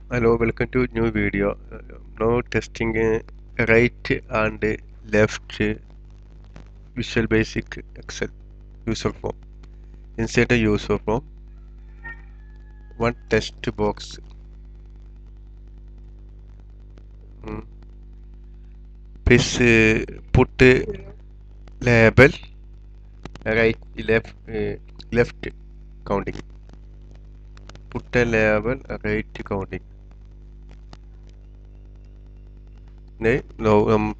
Hello, welcome to new video. Now testing right and left Visual Basic Excel user form. Inside the user form, one text box. Mm. Please put label right left counting. Put a label right counting. No,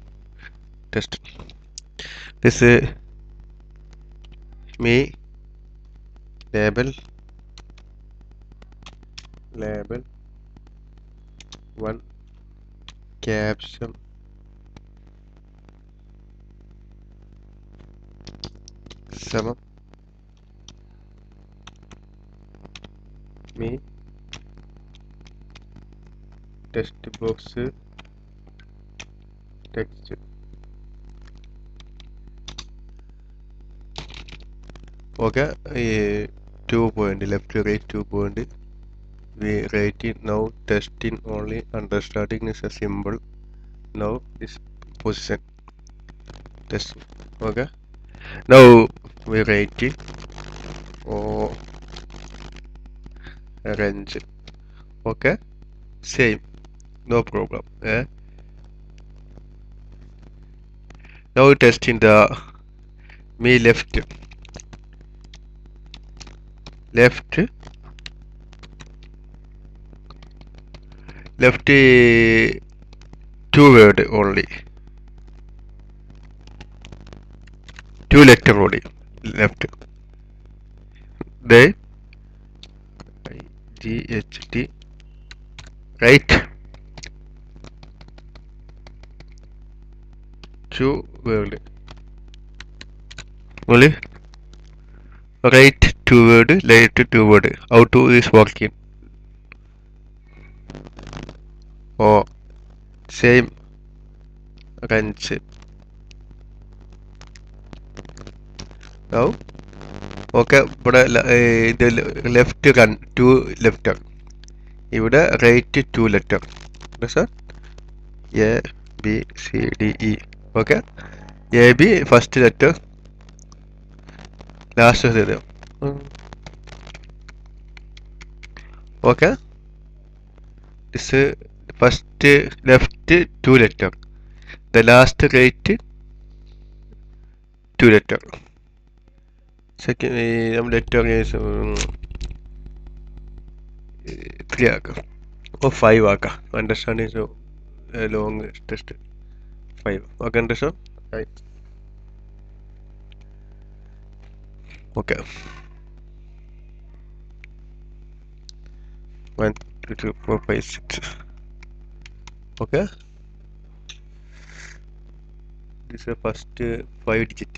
test. This me label one caption സമം me text box text. Okay, 2 point left to right 2 point. We write it now. Testing only. Understanding is a symbol. Now this position test. Okay. Now we write it or range. Okay. Same. No problem. Now testing the me left left two word only. Two letter only left. They GHT right two word only right two word left two word. How to is working? Oh, same range. Now okay, ഇവിടെ ഇത് left run two letter, ഇവിടെ right two letter. Sir A B C D E. Okay, A B first letter last തരും. Okay, this first left two letter, the last right two letter. Second നമ്മൾ letter 3 ആക്കാം, or 5 ആക്കാം. Understanding so long test 5. Okay, understand right. Okay, 1 2 3 4 5 6. Okay, this is the first 5 digit.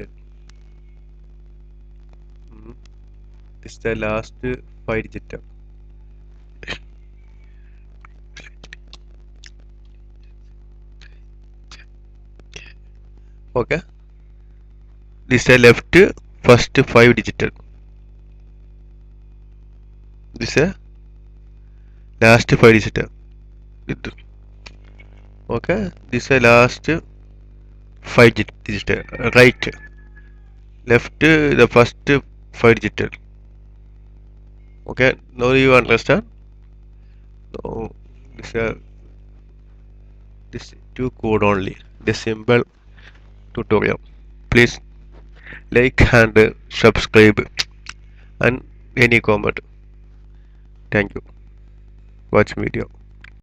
This is the last 5 digit. Okay, this is the left first 5 digit. This is the last 5 digit. Okay, this is the last 5 digit. Right, left the first 5 digit. Okay, now you understand. Now this two code only, the simple tutorial. Please like and subscribe and any comment. Thank you. Watch video.